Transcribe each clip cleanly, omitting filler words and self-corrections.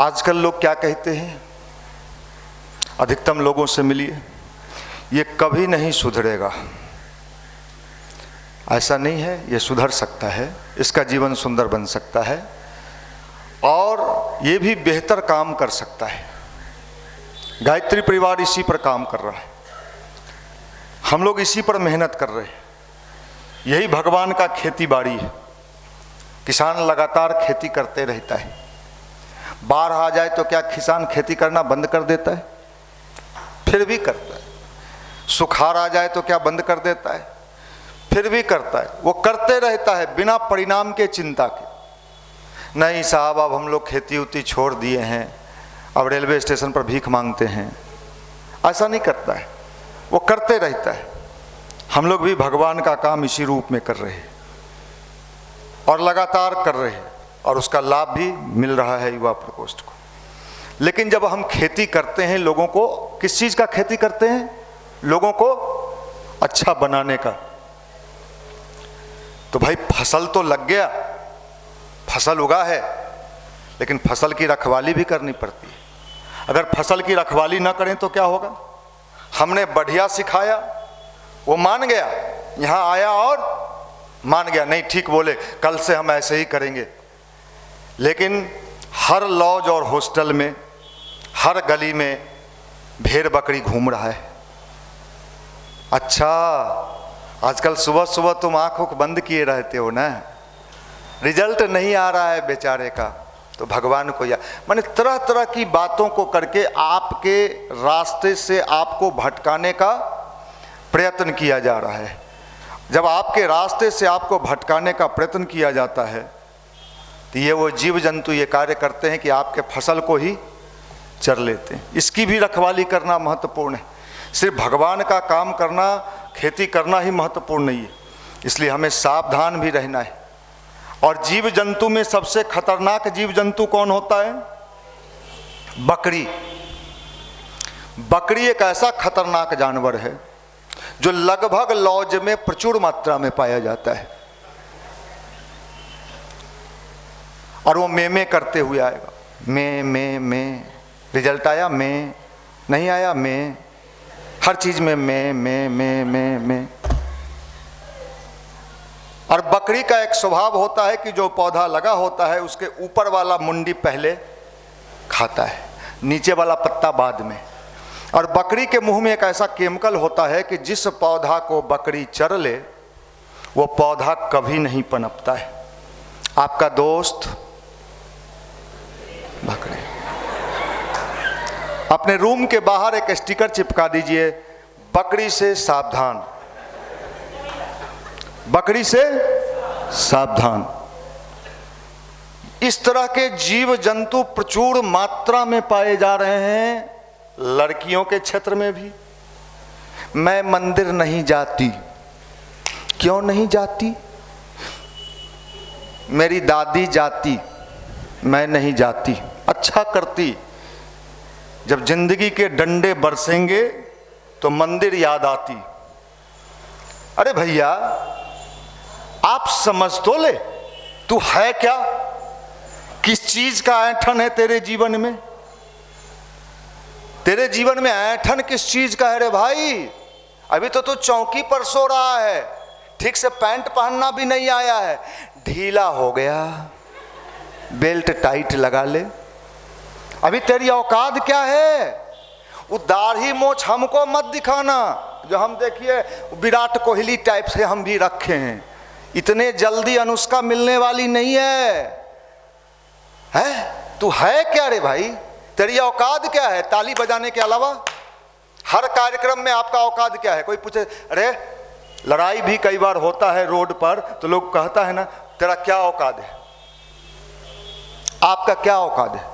आजकल लोग क्या कहते हैं, अधिकतम लोगों से मिलिए, ये कभी नहीं सुधरेगा। ऐसा नहीं है, ये सुधर सकता है, इसका जीवन सुंदर बन सकता है और ये भी बेहतर काम कर सकता है। गायत्री परिवार इसी पर काम कर रहा है, हम लोग इसी पर मेहनत कर रहे हैं। यही भगवान का खेती बाड़ी है। किसान लगातार खेती करते रहता है। बाढ़ आ जाए तो क्या किसान खेती करना बंद कर देता है? फिर भी करता है। सुखाड़ आ जाए तो क्या बंद कर देता है? फिर भी करता है। वो करते रहता है बिना परिणाम के चिंता के। नहीं साहब, अब हम लोग खेती उती छोड़ दिए हैं, अब रेलवे स्टेशन पर भीख मांगते हैं, ऐसा नहीं करता है। वो करते रहता है। हम लोग भी भगवान का काम इसी रूप में कर रहे हैं और लगातार कर रहे हैं और उसका लाभ भी मिल रहा है युवा प्रकोष्ठ को। लेकिन जब हम खेती करते हैं, लोगों को किस चीज़ का खेती करते हैं? लोगों को अच्छा बनाने का। तो भाई फसल तो लग गया, फसल उगा है, लेकिन फसल की रखवाली भी करनी पड़ती है। अगर फसल की रखवाली ना करें तो क्या होगा? हमने बढ़िया सिखाया, वो मान गया, यहाँ आया और मान गया, नहीं ठीक बोले, कल से हम ऐसे ही करेंगे। लेकिन हर लॉज और हॉस्टल में, हर गली में भेड़ बकरी घूम रहा है। अच्छा, आजकल सुबह सुबह तुम आंखों को बंद किए रहते हो ना, रिजल्ट नहीं आ रहा है बेचारे का, तो भगवान को या माने तरह तरह की बातों को करके आपके रास्ते से आपको भटकाने का प्रयत्न किया जा रहा है। जब आपके रास्ते से आपको भटकाने का प्रयत्न किया जाता है तो ये वो जीव जंतु ये कार्य करते हैं कि आपके फसल को ही चर लेते हैं। इसकी भी रखवाली करना महत्वपूर्ण है। सिर्फ भगवान का काम करना, खेती करना ही महत्वपूर्ण नहीं है, इसलिए हमें सावधान भी रहना है। और जीव जंतु में सबसे खतरनाक जीव जंतु कौन होता है? बकरी। बकरी एक ऐसा खतरनाक जानवर है जो लगभग लॉज में प्रचुर मात्रा में पाया जाता है और वो में करते हुए आएगा। में रिजल्ट आया, में नहीं आया, में हर चीज में में। और बकरी का एक स्वभाव होता है कि जो पौधा लगा होता है उसके ऊपर वाला मुंडी पहले खाता है, नीचे वाला पत्ता बाद में। और बकरी के मुंह में एक ऐसा केमिकल होता है कि जिस पौधा को बकरी चर ले वो पौधा कभी नहीं पनपता है। आपका दोस्त बकरी। अपने रूम के बाहर एक स्टिकर चिपका दीजिए, बकरी से सावधान, बकरी से सावधान। इस तरह के जीव जंतु प्रचुर मात्रा में पाए जा रहे हैं, लड़कियों के क्षेत्र में भी। मैं मंदिर नहीं जाती। क्यों नहीं जाती? मेरी दादी जाती, मैं नहीं जाती। अच्छा करती। जब जिंदगी के डंडे बरसेंगे तो मंदिर याद आती। अरे भैया, आप समझ तो ले, तू है क्या? किस चीज का ऐंठन है तेरे जीवन में? तेरे जीवन में ऐंठन किस चीज का है रे भाई? अभी तो तू चौकी पर सो रहा है, ठीक से पैंट पहनना भी नहीं आया है, ढीला हो गया, बेल्ट टाइट लगा ले। अभी तेरी औकात क्या है? वो दाढ़ी मोछ हमको मत दिखाना जो हम देखिए विराट कोहली टाइप से हम भी रखे हैं। इतने जल्दी अनुष्का मिलने वाली नहीं है। तू है क्या रे भाई? तेरी औकात क्या है ताली बजाने के अलावा? हर कार्यक्रम में आपका औकात क्या है? कोई पूछे, अरे लड़ाई भी कई बार होता है रोड पर, तो लोग कहता है ना, तेरा क्या औकात है? आपका क्या औकात है?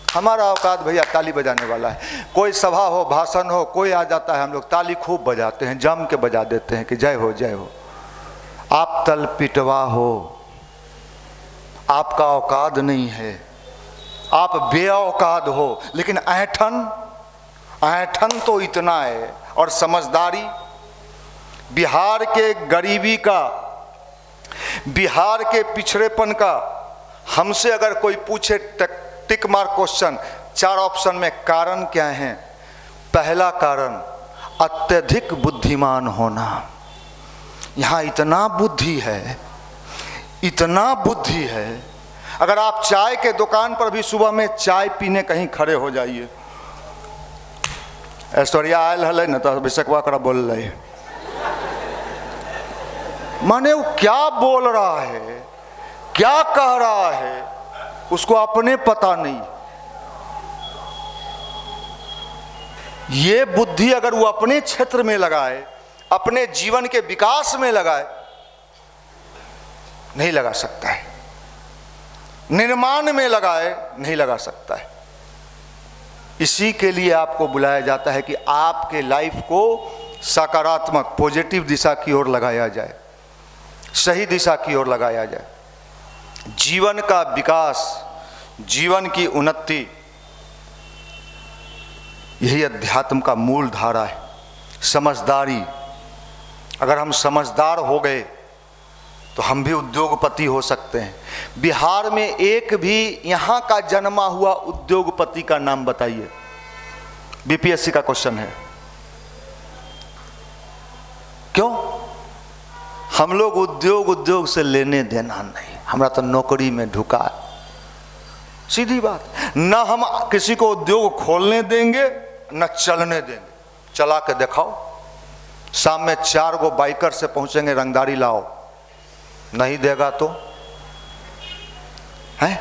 हमारा औकात भैया ताली बजाने वाला है। कोई सभा हो, भाषण हो, कोई आ जाता है, हम लोग ताली खूब बजाते हैं, जम के बजा देते हैं कि जय हो जय हो। आप तल पिटवा हो, आपका औकात नहीं है, आप बेऔकात हो। लेकिन ऐंठन तो इतना है। और समझदारी, बिहार के गरीबी का, बिहार के पिछड़ेपन का हमसे अगर कोई पूछे टिक मार्क क्वेश्चन, 4 ऑप्शन में कारण क्या है? पहला कारण अत्यधिक बुद्धिमान होना। यहां इतना बुद्धि है, इतना बुद्धि है, अगर आप चाय के दुकान पर भी सुबह में चाय पीने कहीं खड़े हो जाइए, ऐश्वर्या आयल हल न तो अभिषेकवा करा बोल रहे, माने वो क्या बोल रहा है, क्या कह रहा है, उसको अपने पता नहीं। ये बुद्धि अगर वो अपने क्षेत्र में लगाए, अपने जीवन के विकास में लगाए, नहीं लगा सकता है। निर्माण में लगाए, नहीं लगा सकता है। इसी के लिए आपको बुलाया जाता है कि आपके लाइफ को सकारात्मक पॉजिटिव दिशा की ओर लगाया जाए, सही दिशा की ओर लगाया जाए। जीवन का विकास, जीवन की उन्नति, यही अध्यात्म का मूल धारा है। समझदारी, अगर हम समझदार हो गए तो हम भी उद्योगपति हो सकते हैं। बिहार में एक भी यहाँ का जन्मा हुआ उद्योगपति का नाम बताइए। बीपीएससी का क्वेश्चन है। क्यों? हम लोग उद्योग से लेने देना नहीं, हमरा तो नौकरी में ढुका, सीधी बात। न हम किसी को उद्योग खोलने देंगे न चलने देंगे। चला के दिखाओ, शाम में 4 गो बाइकर से पहुंचेंगे, रंगदारी लाओ, नहीं देगा तो है।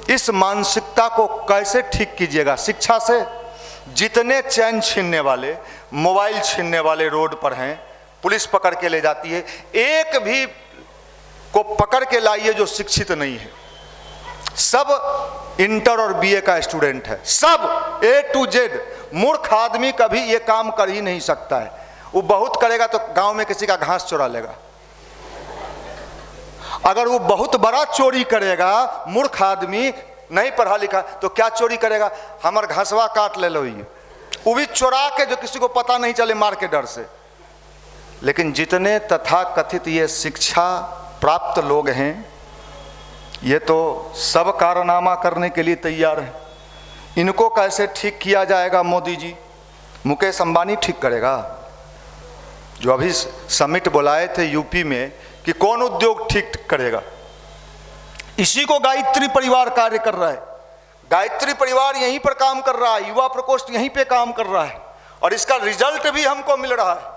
इस मानसिकता को कैसे ठीक कीजिएगा? शिक्षा से। जितने चैन छीनने वाले, मोबाइल छीनने वाले रोड पर हैं, पुलिस पकड़ के ले जाती है, एक भी को पकड़ के लाइए जो शिक्षित नहीं है। सब इंटर और बीए का स्टूडेंट है, सब A to Z। मूर्ख आदमी कभी ये काम कर ही नहीं सकता है। वो बहुत करेगा तो गांव में किसी का घास चुरा लेगा। अगर वो बहुत बड़ा चोरी करेगा, मूर्ख आदमी नहीं पढ़ा लिखा, तो क्या चोरी करेगा? हमार घासवा काट ले लो, ये वो भी चुरा के, जो किसी को पता नहीं चले, मार के डर से। लेकिन जितने तथाकथित ये शिक्षा प्राप्त लोग हैं, ये तो सब कारनामा करने के लिए तैयार हैं। इनको कैसे ठीक किया जाएगा? मोदी जी, मुकेश अंबानी ठीक करेगा? जो अभी समिट बुलाए थे यूपी में कि कौन उद्योग ठीक करेगा, इसी को गायत्री परिवार कार्य कर रहा है। गायत्री परिवार यहीं पर काम कर रहा है, युवा प्रकोष्ठ यहीं पे काम कर रहा है, और इसका रिजल्ट भी हमको मिल रहा है,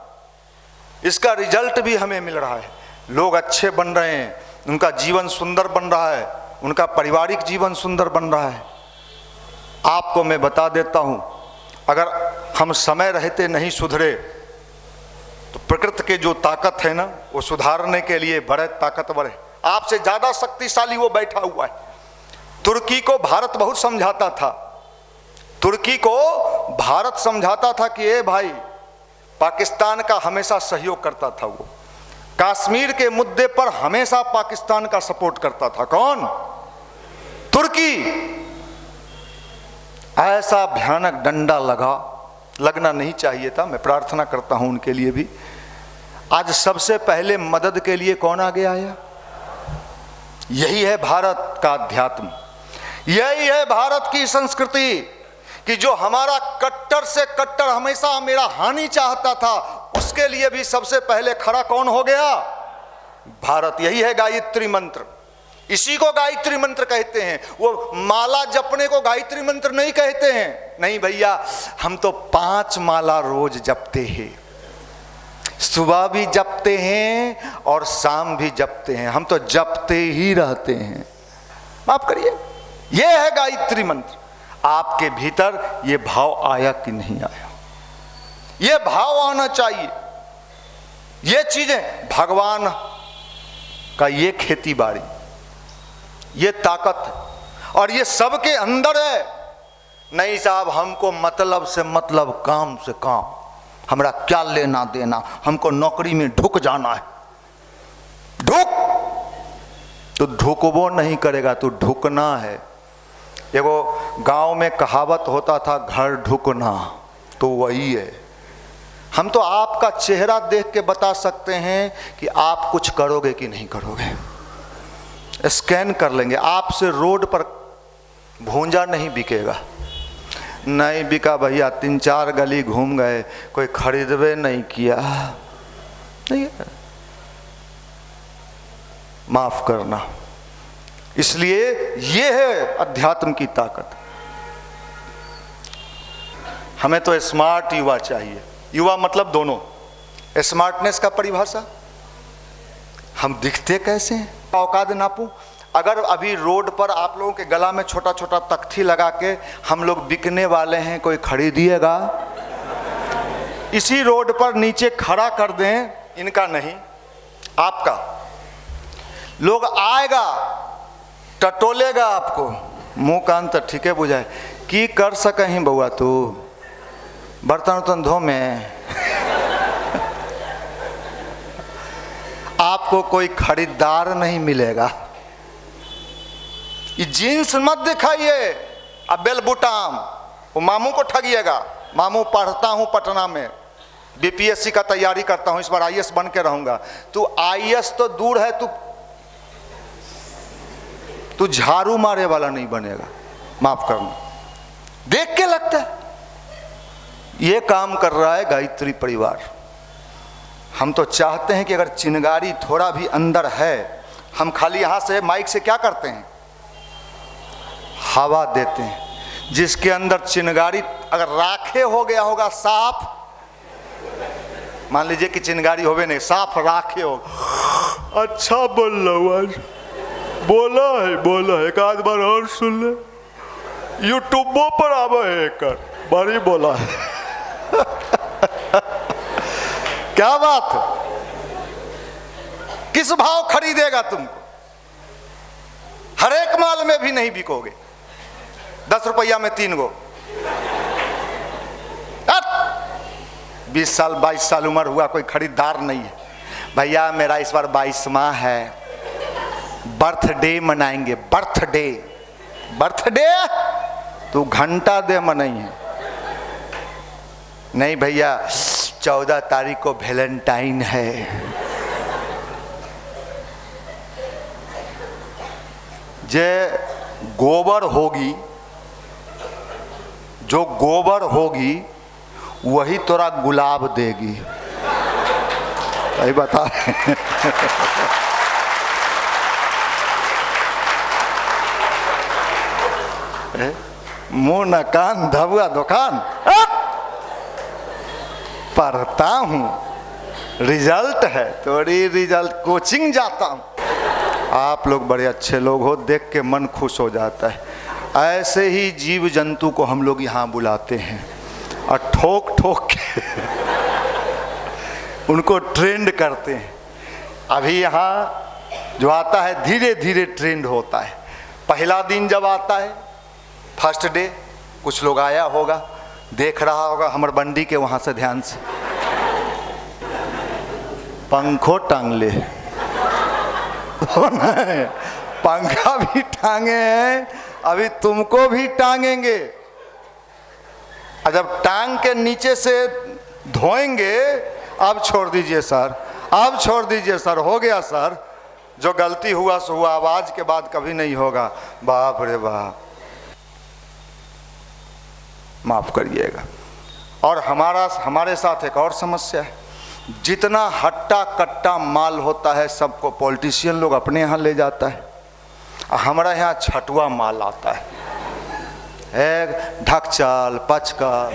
इसका रिजल्ट भी हमें मिल रहा है। लोग अच्छे बन रहे हैं, उनका जीवन सुंदर बन रहा है, उनका पारिवारिक जीवन सुंदर बन रहा है। आपको मैं बता देता हूं, अगर हम समय रहते नहीं सुधरे तो प्रकृति के जो ताकत है ना, वो सुधारने के लिए बड़े ताकतवर है। आपसे ज्यादा शक्तिशाली वो बैठा हुआ है। तुर्की को भारत बहुत समझाता था, तुर्की को भारत समझाता था कि ए भाई, पाकिस्तान का हमेशा सहयोग करता था। वो कश्मीर के मुद्दे पर हमेशा पाकिस्तान का सपोर्ट करता था। कौन? तुर्की। ऐसा भयानक डंडा लगना नहीं चाहिए था। मैं प्रार्थना करता हूं उनके लिए भी। आज सबसे पहले मदद के लिए कौन आगे आया? यही है भारत का अध्यात्म, यही है भारत की संस्कृति, कि जो हमारा कट्टर से कट्टर हमेशा मेरा हानि चाहता था, उसके लिए भी सबसे पहले खड़ा कौन हो गया? भारत। यही है गायत्री मंत्र। इसी को गायत्री मंत्र कहते हैं। वो माला जपने को गायत्री मंत्र नहीं कहते हैं। नहीं भैया, हम तो 5 माला रोज जपते हैं, सुबह भी जपते हैं और शाम भी जपते हैं। हम तो जपते ही रहते हैं। माफ करिए, यह है गायत्री मंत्र। आपके भीतर ये भाव आया कि नहीं आया? ये भाव आना चाहिए। ये चीजें भगवान का, ये खेती बाड़ी, ये ताकत है, और ये सबके अंदर है। नहीं साहब, हमको मतलब से मतलब, काम से काम, हमरा क्या लेना देना, हमको नौकरी में ढुक जाना है। ढुक तो ढुकबो नहीं करेगा, तो ढुकना है। एगो गांव में कहावत होता था, घर ढुकना, तो वही है। हम तो आपका चेहरा देख के बता सकते हैं कि आप कुछ करोगे कि नहीं करोगे। स्कैन कर लेंगे। आपसे रोड पर भूंजा नहीं बिकेगा। नहीं बिका भैया, 3-4 गली घूम गए, कोई खरीदवे नहीं किया, नहीं है। माफ करना। इसलिए ये है अध्यात्म की ताकत। हमें तो स्मार्ट युवा चाहिए। युवा मतलब दोनों। स्मार्टनेस का परिभाषा, हम दिखते कैसे हैं, औकात नापूं। अगर अभी रोड पर आप लोगों के गला में छोटा छोटा तख्ती लगा के हम लोग बिकने वाले हैं, कोई खरीदिएगा? इसी रोड पर नीचे खड़ा कर दें, इनका नहीं आपका, लोग आएगा टटोलेगा आपको, मुंह कान तो ठीक है बुझाए की कर सकें बउआ तू, बर्तन उर्तन धो में। आपको कोई खरीदार नहीं मिलेगा। ये जीन्स मत दिखाइए, अब बेलबुटाम, वो मामू को ठगिएगा। मामू पढ़ता हूँ पटना में, बीपीएससी का तैयारी करता हूँ, इस बार आईएएस बन के रहूंगा। तू आईएएस तो दूर है, तू झाड़ू मारे वाला नहीं बनेगा। माफ करना, देख के लगता है ये काम कर रहा है गायत्री परिवार। हम तो चाहते हैं कि अगर चिंगारी थोड़ा भी अंदर है, हम खाली यहां से माइक से क्या करते हैं, हवा देते हैं। जिसके अंदर चिंगारी अगर राखे हो गया होगा, साफ, मान लीजिए कि चिंगारी होवे नहीं, साफ राखे हो, अच्छा बोल रहा आज, बोला है, एक आध बार और सुन ले, यूट्यूबों पर आवा है कर बड़ी बोला है। क्या बात है? किस भाव खरीदेगा तुमको? हर एक माल में भी नहीं बिकोगे। 10 रुपया में 3 गो। 20 साल 22 साल उम्र हुआ, कोई खरीदार नहीं है। भैया मेरा इस बार 22वां है, बर्थडे मनाएंगे। बर्थडे तू घंटा दे मनाइए। नहीं भैया 14 तारीख को वैलेंटाइन है। जे गोबर होगी, जो गोबर होगी वही तोरा गुलाब देगी। सही बता। मुंह न कान धबुआ दुकान। पढ़ता हूँ, रिजल्ट है, थोड़ी रिजल्ट कोचिंग जाता हूँ। आप लोग बड़े अच्छे लोग हो, देख के मन खुश हो जाता है। ऐसे ही जीव जंतु को हम लोग यहाँ बुलाते हैं और ठोक ठोक के उनको ट्रेंड करते हैं। अभी यहाँ जो आता है धीरे धीरे ट्रेंड होता है। पहला दिन जब आता है, फर्स्ट डे, कुछ लोग आया होगा, देख रहा होगा हमर बंडी के वहाँ से ध्यान से, पंखो टांग ले। पंखा भी टांगे हैं, अभी तुमको भी टांगेंगे। और जब टांग के नीचे से धोएंगे, अब छोड़ दीजिए सर, अब छोड़ दीजिए सर, हो गया सर, जो गलती हुआ सो हुआ, आवाज के बाद कभी नहीं होगा। बाप रे बाप, माफ करिएगा। और हमारे साथ एक और समस्या है, जितना हट्टा कट्टा माल होता है सबको पॉलिटिशियन लोग अपने यहाँ ले जाता है। हमारा यहाँ छटुआ माल आता है, ढकचाल पचका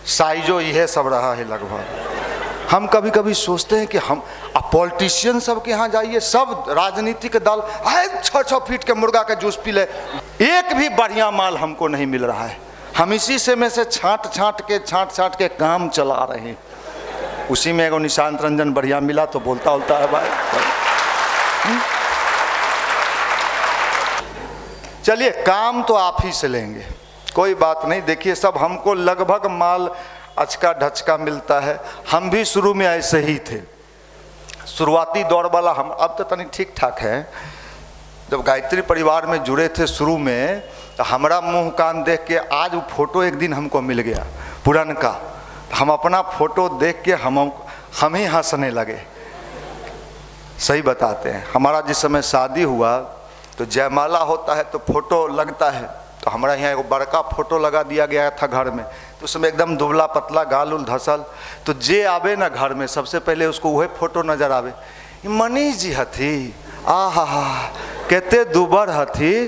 साइजो यह सब रहा है लगभग। हम कभी कभी सोचते हैं कि हम पॉलिटिशियन सब के यहाँ जाइए, सब राजनीतिक दल आए 6-6 फीट के मुर्गा का जूस पी ले, एक भी बढ़िया माल हमको नहीं मिल रहा है। हम इसी से में से छांट छांट के काम चला रहे हैं। उसी में एगो निशांत रंजन बढ़िया मिला तो बोलता है भाई। चलिए काम तो आप ही से लेंगे, कोई बात नहीं। देखिए सब हमको लगभग माल अचका ढचका मिलता है। हम भी शुरू में ऐसे ही थे, शुरुआती दौर वाला हम, अब तो तनी ठीक ठाक है। जब गायत्री परिवार में जुड़े थे शुरू में, तो हमारा मुंह कान देख के आज वो फोटो एक दिन हमको मिल गया पुरानका, हम अपना फोटो देख के हम ही हंसने लगे। सही बताते हैं। हमारा जिस समय शादी हुआ तो जयमाला होता है तो फोटो लगता है, तो हमारा यहाँ एक बड़का फोटो लगा दिया गया था घर में। तो उसमें एकदम दुबला पतला गाल उल धसल, तो जे आवे ना घर में सबसे पहले उसको वही फोटो नजर आवे, मनीष जी हथी, आहा कहते दुबर हथी,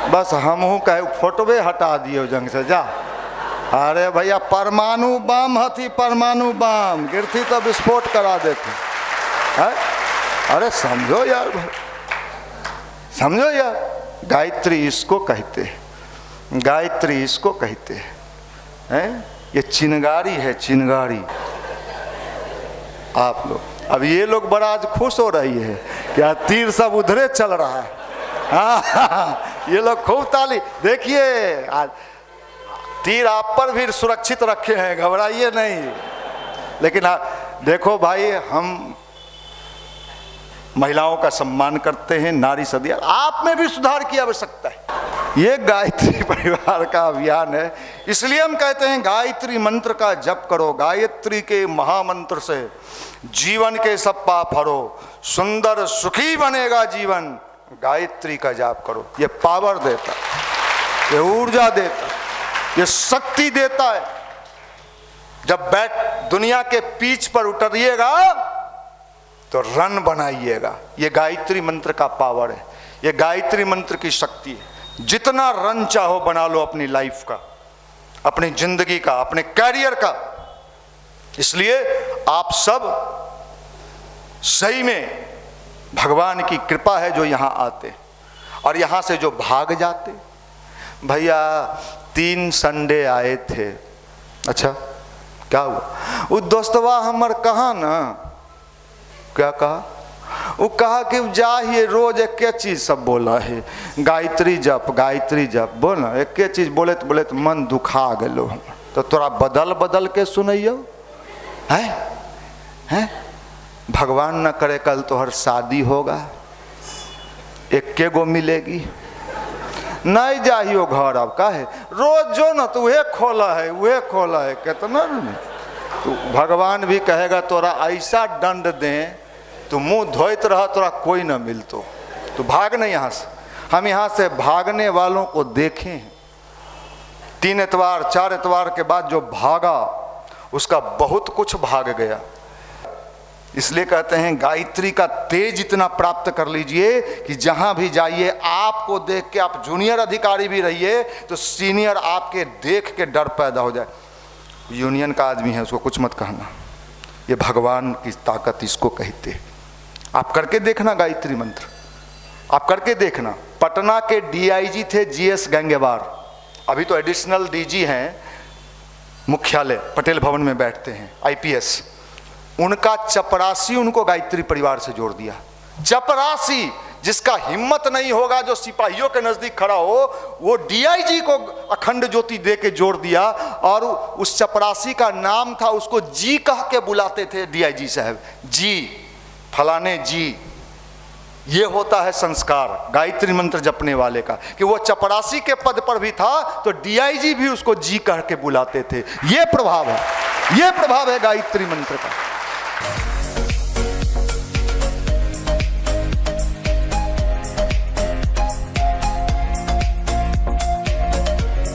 बस हमहू कहे फोटोवे हटा दियो जंग से जा। अरे भैया परमाणु बम हथी, परमाणु बम गिरती तो विस्फोट करा देते है। अरे समझो यार, समझो यार, गायत्री इसको कहते हैं, गायत्री इसको कहते हैं। ये चिनगारी है, चिनगारी। आप लोग अब ये लोग बड़ा आज खुश हो रही है क्या, तीर सब उधरे चल रहा है। हाँ ये लोग खूब ताली, देखिए आज तीर आप पर भी सुरक्षित रखे हैं, घबराइए नहीं। लेकिन देखो भाई, हम महिलाओं का सम्मान करते हैं, नारी सदी, आप में भी सुधार की आवश्यकता है। ये गायत्री परिवार का अभियान है, इसलिए हम कहते हैं गायत्री मंत्र का जप करो, गायत्री के महामंत्र से जीवन के सब पाप हरो, सुंदर सुखी बनेगा जीवन। गायत्री का जाप करो, ये पावर देता है, ये ऊर्जा देता है, ये शक्ति देता है। जब दुनिया के पीछ पर उतरिएगा तो रन बनाइएगा। ये गायत्री मंत्र का पावर है, ये गायत्री मंत्र की शक्ति है। जितना रन चाहो बना लो अपनी लाइफ का, अपनी जिंदगी का, अपने कैरियर का। इसलिए आप सब सही में भगवान की कृपा है जो यहाँ आते और यहाँ से जो भाग जाते। भैया 3 संडे आए थे, अच्छा क्या हुआ, वो दोस्तवा हमर कहा ना, क्या कहा, वो कहा कि जाइए रोज एक चीज सब बोला है, गायत्री जप, गायत्री जप बोल, एक चीज बोले तो मन दुखा गलो। तो तोरा बदल बदल के सुनैयो है। भगवान न करे कल तोहर शादी होगा, एक्के गो मिलेगी, नहीं जाइयो घर। अब का है रोज जो न तो वह खोला है, वह खोला है, कितना तो भगवान भी कहेगा तोरा ऐसा दंड दें तो मुंह धोइत रहा, तोरा कोई ना मिलतो, तो भाग नहीं यहाँ से। हम यहाँ से भागने वालों को देखे हैं, 3 एतवार 4 एतवार के बाद जो भागा उसका बहुत कुछ भाग गया। इसलिए कहते हैं गायत्री का तेज इतना प्राप्त कर लीजिए कि जहां भी जाइए आपको देख के, आप जूनियर अधिकारी भी रहिए तो सीनियर आपके देख के डर पैदा हो जाए। यूनियन का आदमी है उसको कुछ मत कहना, ये भगवान की ताकत इसको कहते हैं। आप करके देखना गायत्री मंत्र, आप करके देखना। पटना के डीआईजी थे जीएस गंगेवार, अभी तो एडिशनल डीजी हैं, मुख्यालय पटेल भवन में बैठते हैं, आईपीएस। उनका चपरासी उनको गायत्री परिवार से जोड़ दिया। चपरासी जिसका हिम्मत नहीं होगा जो सिपाहियों के नजदीक खड़ा हो, वो डीआईजी को अखंड ज्योति दे के जोड़ दिया। और उस चपरासी का नाम था, उसको जी कह के बुलाते थे डीआईजी साहब, जी फलाने जी। ये होता है संस्कार गायत्री मंत्र जपने वाले का, कि वो चपरासी के पद पर भी था तो डीआईजी भी उसको जी कह के बुलाते थे। ये प्रभाव है, ये प्रभाव है गायत्री मंत्र का।